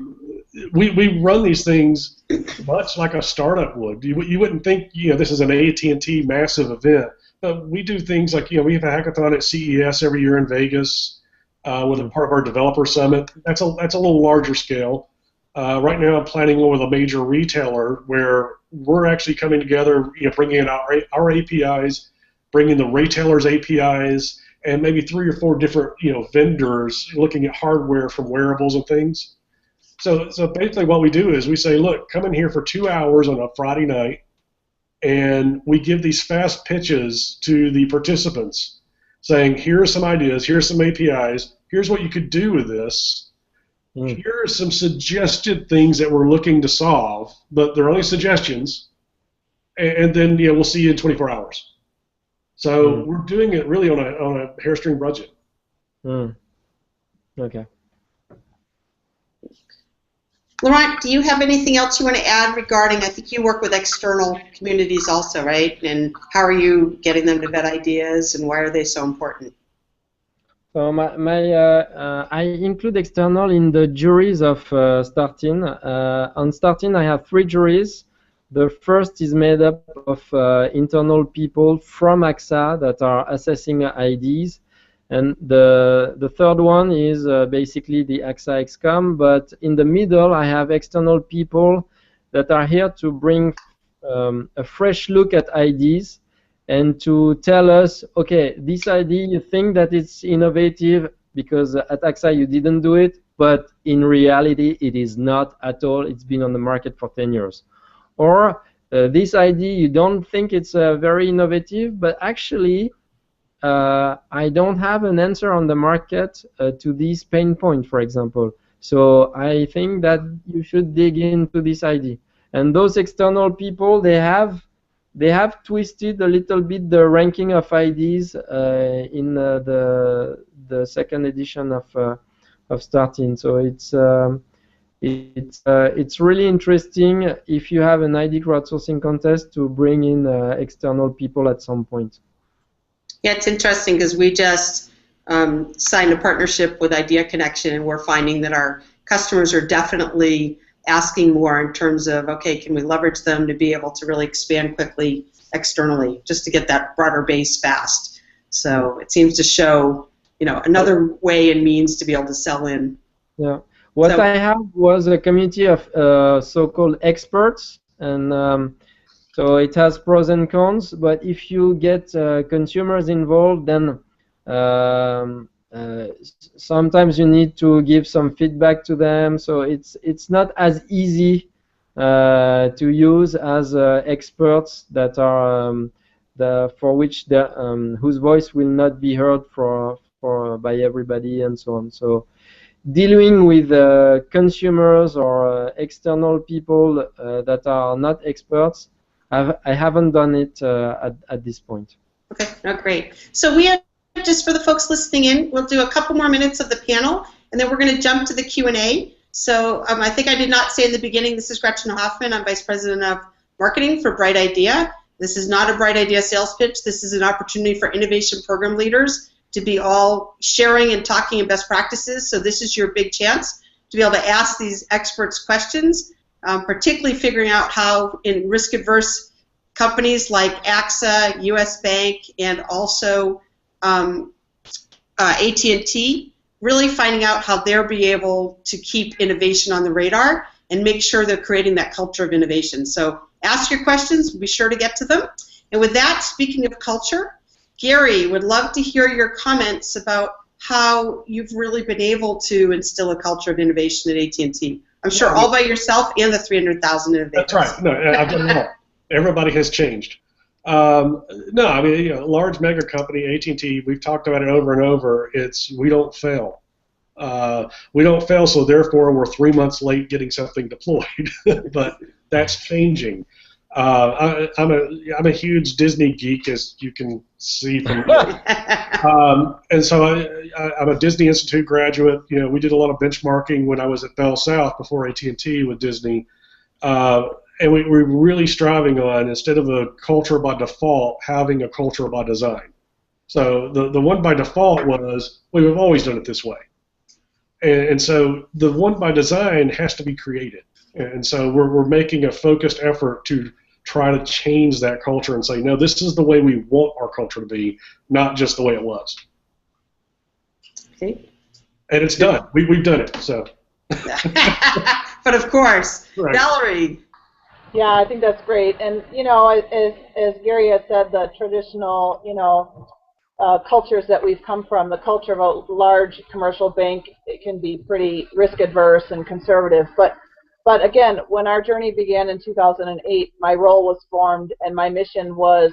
We run these things much like a startup would. You wouldn't think this is an AT&T massive event. But we do things like we have a hackathon at CES every year in Vegas with a part of our developer summit. That's a little larger scale. Right now I'm planning with a major retailer where we're actually coming together, bringing in our APIs, bringing the retailer's APIs, and maybe 3 or 4 different vendors looking at hardware from wearables and things. So basically what we do is we say, look, come in here for 2 hours on a Friday night, and we give these fast pitches to the participants saying, here are some ideas, here are some APIs, here's what you could do with this. Here are some suggested things that we're looking to solve, but they're only suggestions, and then we'll see you in 24 hours. So we're doing it really on a hairstring budget. Okay. Laurent, do you have anything else you want to add regarding, I think you work with external communities also, right? And how are you getting them to vet ideas and why are they so important? So I include external in the juries of Startin. On Startin, I have 3 juries. The first is made up of internal people from AXA that are assessing IDs. And the third one is basically the AXA XCOM, but in the middle I have external people that are here to bring a fresh look at IDs and to tell us, okay, this ID, you think that it's innovative because at AXA you didn't do it, but in reality it is not at all. It's been on the market for 10 years. Or this ID, you don't think it's very innovative, but actually I don't have an answer on the market to this pain point, for example. So I think that you should dig into this idea. And those external people, they have twisted a little bit the ranking of IDs in the second edition of Startin. So it's really interesting if you have an ID crowdsourcing contest to bring in external people at some point. Yeah, it's interesting because we just signed a partnership with Idea Connection, and we're finding that our customers are definitely asking more in terms of, okay, can we leverage them to be able to really expand quickly externally, just to get that broader base fast. So it seems to show, another way and means to be able to sell in. Yeah. What I have was a community of so-called experts, and so it has pros and cons, but if you get consumers involved, then sometimes you need to give some feedback to them. So it's not as easy to use as experts that are for which whose voice will not be heard by everybody and so on. So dealing with consumers or external people that are not experts, I haven't done it at this point. Okay, no, great. So we have, just for the folks listening in, we'll do a couple more minutes of the panel, and then we're going to jump to the Q&A. So I think I did not say in the beginning, this is Gretchen Hoffman. I'm Vice President of Marketing for Brightidea. This is not a Brightidea sales pitch. This is an opportunity for innovation program leaders to be all sharing and talking and best practices. So this is your big chance to be able to ask these experts questions, particularly figuring out how in risk-averse companies like AXA, US Bank, and also AT&T, really finding out how they'll be able to keep innovation on the radar and make sure they're creating that culture of innovation. So ask your questions, we'll be sure to get to them. And with that, speaking of culture, Gary, would love to hear your comments about how you've really been able to instill a culture of innovation at AT&T. I'm sure all by yourself and the 300,000 innovators. That's right. No, I've done it all. Everybody has changed. No, I mean, large mega company, AT&T, we've talked about it over and over. We don't fail. We don't fail, so therefore we're 3 months late getting something deployed. But that's changing. I'm a huge Disney geek, as you can see from and so I'm a Disney Institute graduate. We did a lot of benchmarking when I was at Bell South before AT&T with Disney, and we're really striving on, instead of a culture by default, having a culture by design. So the one by default was, we've always done it this way, and so the one by design has to be created. And so we're making a focused effort to try to change that culture and say, no, this is the way we want our culture to be, not just the way it was. Okay. And it's done. We've done it. So. But of course, right. Valerie. Yeah, I think that's great. And as Gary has said, the traditional cultures that we've come from, the culture of a large commercial bank, it can be pretty risk adverse and conservative. But again, when our journey began in 2008, my role was formed, and my mission was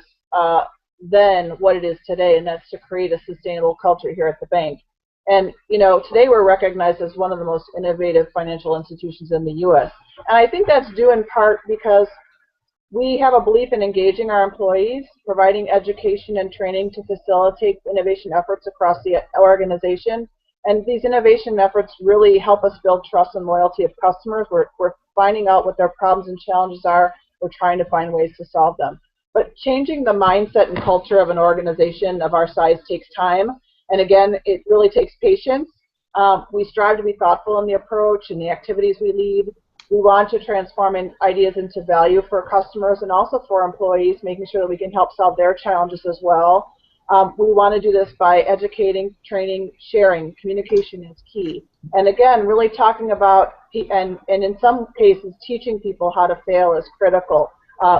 then what it is today, and that's to create a sustainable culture here at the bank. And today we're recognized as one of the most innovative financial institutions in the U.S. And I think that's due in part because we have a belief in engaging our employees, providing education and training to facilitate innovation efforts across the organization, And these innovation efforts really help us build trust and loyalty of customers. We're finding out what their problems and challenges are. We're trying to find ways to solve them. But changing the mindset and culture of an organization of our size takes time. And again, it really takes patience. We strive to be thoughtful in the approach and the activities we lead. We want to transform ideas into value for customers and also for employees, making sure that we can help solve their challenges as well. We want to do this by educating, training, sharing. Communication is key. And again, really talking about, and in some cases, teaching people how to fail is critical.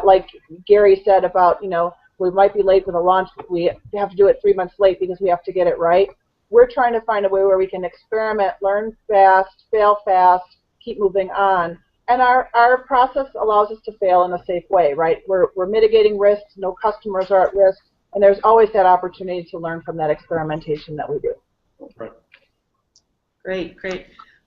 Like Gary said about, we might be late with a launch, but we have to do it 3 months late because we have to get it right. We're trying to find a way where we can experiment, learn fast, fail fast, keep moving on. And our process allows us to fail in a safe way, right? We're mitigating risks, no customers are at risk, and there's always that opportunity to learn from that experimentation that we do. Right. Great, great.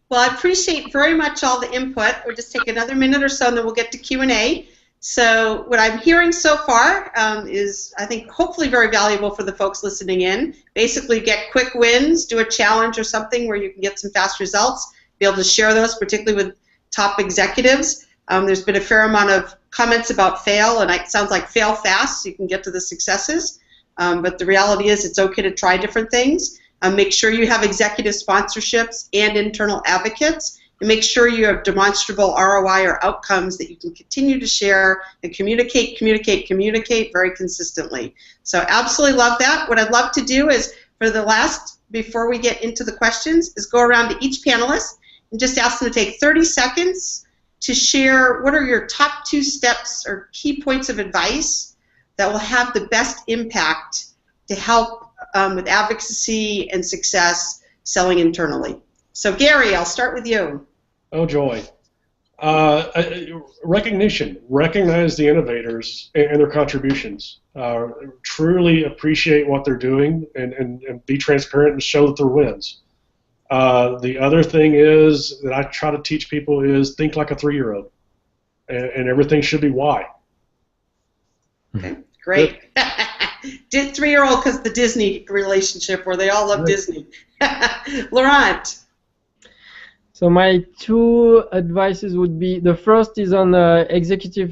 Well, I appreciate very much all the input. We'll just take another minute or so, and then we'll get to Q&A. So what I'm hearing so far is, I think, hopefully very valuable for the folks listening in. Basically, get quick wins, do a challenge or something where you can get some fast results, be able to share those, particularly with top executives. There's been a fair amount of comments about fail, and it sounds like fail fast so you can get to the successes. But the reality is it's okay to try different things. Make sure you have executive sponsorships and internal advocates, and make sure you have demonstrable ROI or outcomes that you can continue to share and communicate very consistently. So absolutely love that. What I'd love to do is, for the last, before we get into the questions, is go around to each panelist and just ask them to take 30 seconds to share what are your top 2 steps or key points of advice that will have the best impact to help with advocacy and success selling internally. So Gary, I'll start with you. Oh, joy. Recognition. Recognize the innovators and their contributions. Truly appreciate what they're doing and be transparent and show that they're wins. The other thing is that I try to teach people is think like a 3-year-old, and everything should be why. Okay, great. 3-year-old because the Disney relationship where they all love Disney. Laurent. So my 2 advices would be, the first is on executive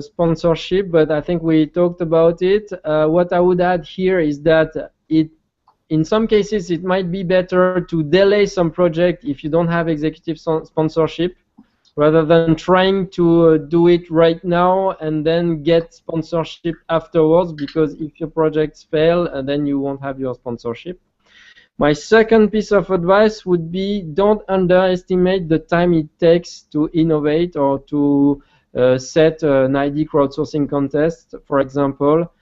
sponsorship, but I think we talked about it. What I would add here is that in some cases it might be better to delay some project if you don't have executive sponsorship, rather than trying to do it right now and then get sponsorship afterwards, because if your projects fail, then you won't have your sponsorship. My second piece of advice would be, don't underestimate the time it takes to innovate or to set an ID crowdsourcing contest. For example,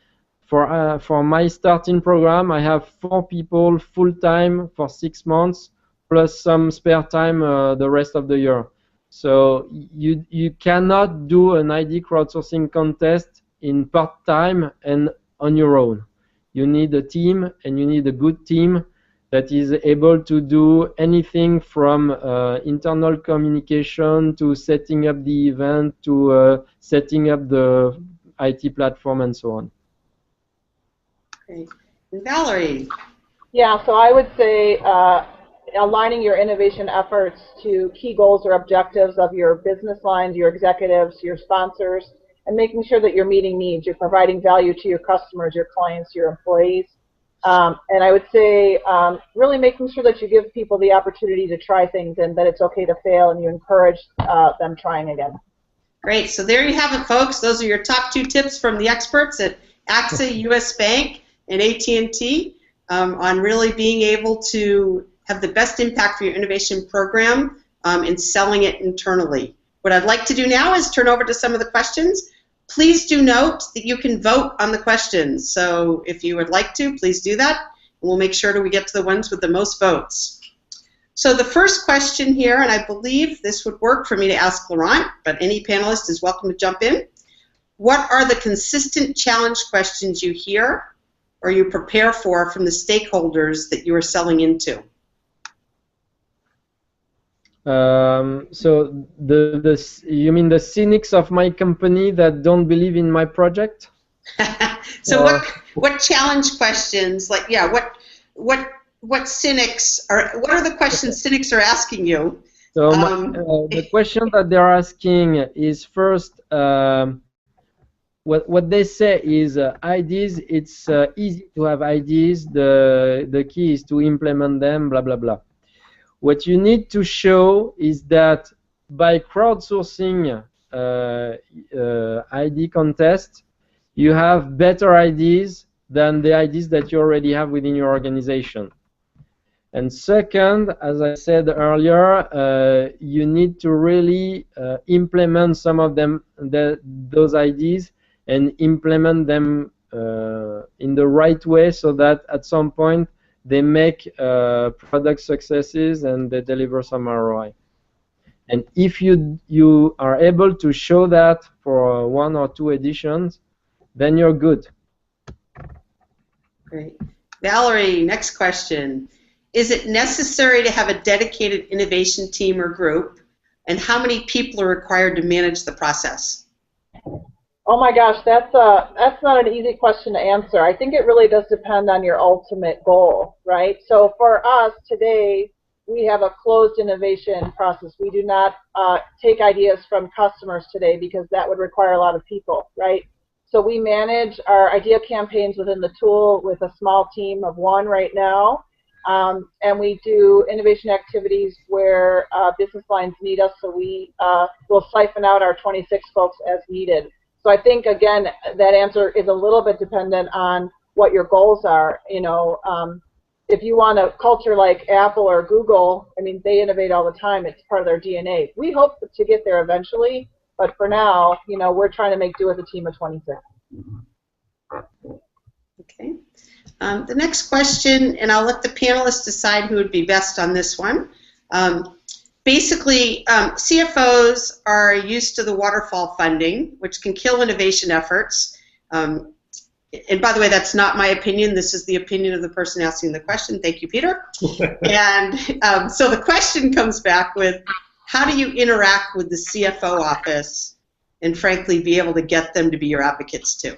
for my starting program, I have 4 people full-time for 6 months, plus some spare time the rest of the year. So you cannot do an ID crowdsourcing contest in part-time and on your own. You need a team, and you need a good team that is able to do anything from internal communication to setting up the event to setting up the IT platform and so on. Great. And Valerie. Yeah, so I would say aligning your innovation efforts to key goals or objectives of your business lines, your executives, your sponsors, and making sure that you're meeting needs, you're providing value to your customers, your clients, your employees. And I would say really making sure that you give people the opportunity to try things and that it's okay to fail, and you encourage them trying again. Great. So there you have it, folks. Those are your top 2 tips from the experts at AXA, US Bank, and AT&T on really being able to have the best impact for your innovation program in selling it internally. What I'd like to do now is turn over to some of the questions. Please do note that you can vote on the questions. So if you would like to, please do that. And we'll make sure that we get to the ones with the most votes. So the first question here, and I believe this would work for me to ask Laurent, but any panelist is welcome to jump in. What are the consistent challenge questions you hear or you prepare for from the stakeholders that you are selling into? So you mean the cynics of my company that don't believe in my project? So what challenge questions, like, yeah, what what cynics are. What are the questions cynics are asking you? So the question that they're asking is first, what they say is ideas. It's easy to have ideas. The key is to implement them. Blah blah blah. What you need to show is that by crowdsourcing ID contest, you have better ideas than the ideas that you already have within your organization. And second, as I said earlier, you need to really implement some of them, those ideas, and implement them in the right way so that at some point they make product successes and they deliver some ROI. And if you are able to show that for 1 or 2 editions, then you're good. Great. Valerie, next question. Is it necessary to have a dedicated innovation team or group? And how many people are required to manage the process? Oh my gosh, that's not an easy question to answer. I think it really does depend on your ultimate goal, right? So for us today, we have a closed innovation process. We do not take ideas from customers today because that would require a lot of people, right? So we manage our idea campaigns within the tool with a small team of 1 right now. And we do innovation activities where business lines need us, so we will siphon out our 26 folks as needed. So I think, again, that answer is a little bit dependent on what your goals are. You know, if you want a culture like Apple or Google, I mean, they innovate all the time. It's part of their DNA. We hope to get there eventually, but for now, you know, we're trying to make do with a team of 26. Okay. The next question, and I'll let the panelists decide who would be best on this one. Basically, CFOs are used to the waterfall funding, which can kill innovation efforts. And by the way, that's not my opinion. This is the opinion of the person asking the question. Thank you, Peter. And so the question comes back with, how do you interact with the CFO office and, frankly, be able to get them to be your advocates too?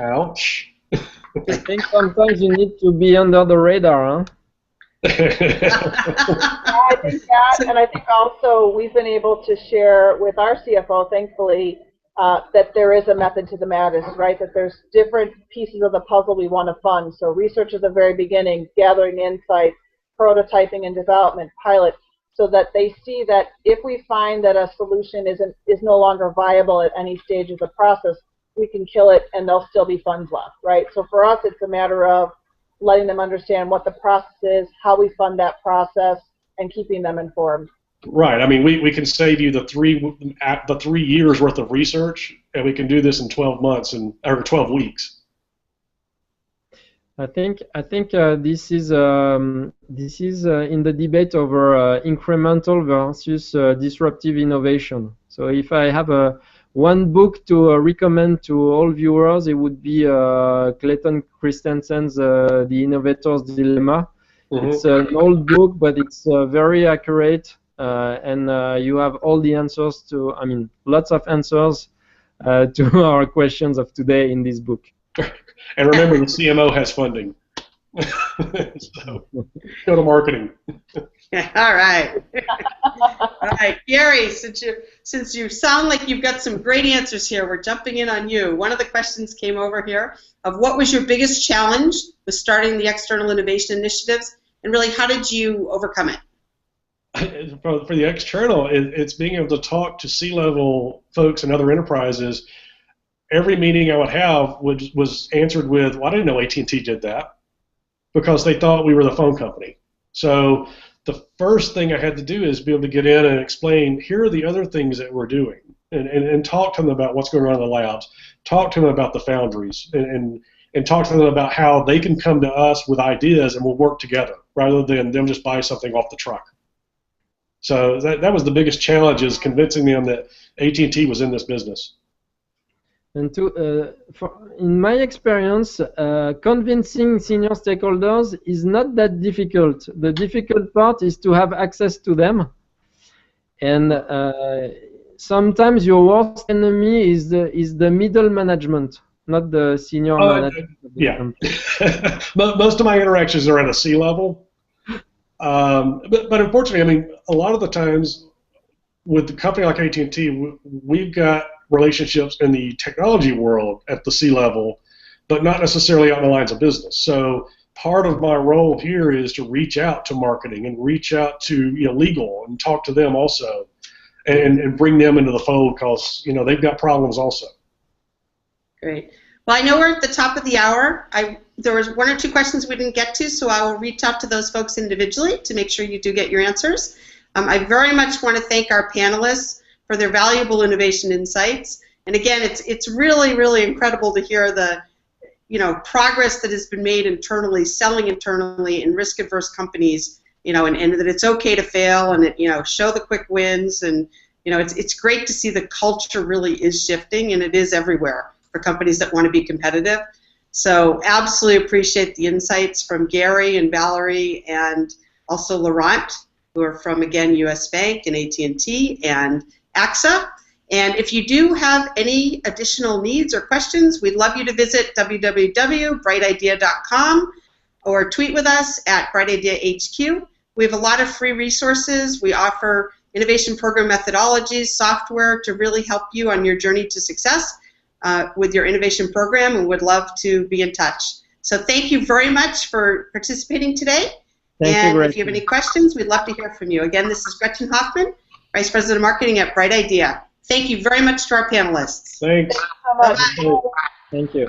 Ouch. I think sometimes you need to be under the radar, huh? I think that, and I think also we've been able to share with our CFO, thankfully, that there is a method to the madness, right? That there's different pieces of the puzzle we want to fund. So research at the very beginning, gathering insights, prototyping and development, pilot, so that they see that if we find that a solution is no longer viable at any stage of the process, we can kill it and there'll still be funds left, right? So for us, it's a matter of letting them understand what the process is, how we fund that process, and keeping them informed. Right. I mean, we can save you the 3 years worth of research, and we can do this in 12 months or 12 weeks. I think this is in the debate over incremental versus disruptive innovation. So if I have one book to recommend to all viewers, it would be Clayton Christensen's The Innovator's Dilemma. Mm-hmm. It's an old book, but it's very accurate, and you have all the answers to, I mean, lots of answers to our questions of today in this book. And remember, the CMO has funding. So, go to marketing. All right. All right, Gary, since you sound like you've got some great answers here, we're jumping in on you. One of the questions came over here of what was your biggest challenge with starting the external innovation initiatives, and really how did you overcome it? For the external, it's being able to talk to C-level folks and other enterprises. Every meeting I would have was answered with, well, I didn't know AT&T did that, because they thought we were the phone company. So the first thing I had to do is be able to get in and explain, here are the other things that we're doing, and talk to them about what's going on in the labs, talk to them about the foundries, and talk to them about how they can come to us with ideas and we'll work together, rather than them just buy something off the truck. So that was the biggest challenge, is convincing them that AT&T was in this business. And in my experience, convincing senior stakeholders is not that difficult. The difficult part is to have access to them. And sometimes your worst enemy is the middle management. not the senior manager. Yeah. Most of my interactions are at a C-level. But unfortunately, I mean, a lot of the times with the company like AT&T, we've got relationships in the technology world at the C-level, but not necessarily on the lines of business. So part of my role here is to reach out to marketing and reach out to legal and talk to them also, and bring them into the fold because they've got problems also. Great. Well, I know we're at the top of the hour. There was one or two questions we didn't get to, so I will reach out to those folks individually to make sure you do get your answers. I very much want to thank our panelists for their valuable innovation insights. And again, it's really, really incredible to hear the progress that has been made internally, selling internally in risk-averse companies, and that it's okay to fail, and that show the quick wins, and it's great to see the culture really is shifting, and it is everywhere for companies that want to be competitive. So absolutely appreciate the insights from Gary and Valerie, and also Laurent, who are from, again, US Bank and AT&T and AXA. And if you do have any additional needs or questions, we'd love you to visit www.brightidea.com or tweet with us at BrightIdeaHQ. We have a lot of free resources. We offer innovation program methodologies, software to really help you on your journey to success with your innovation program, and would love to be in touch. So thank you very much for participating today. Thank you, if you have any questions, we'd love to hear from you. Again, this is Gretchen Hoffman, Vice President of Marketing at Brightidea. Thank you very much to our panelists. Thanks. Thank you so much. Thank you.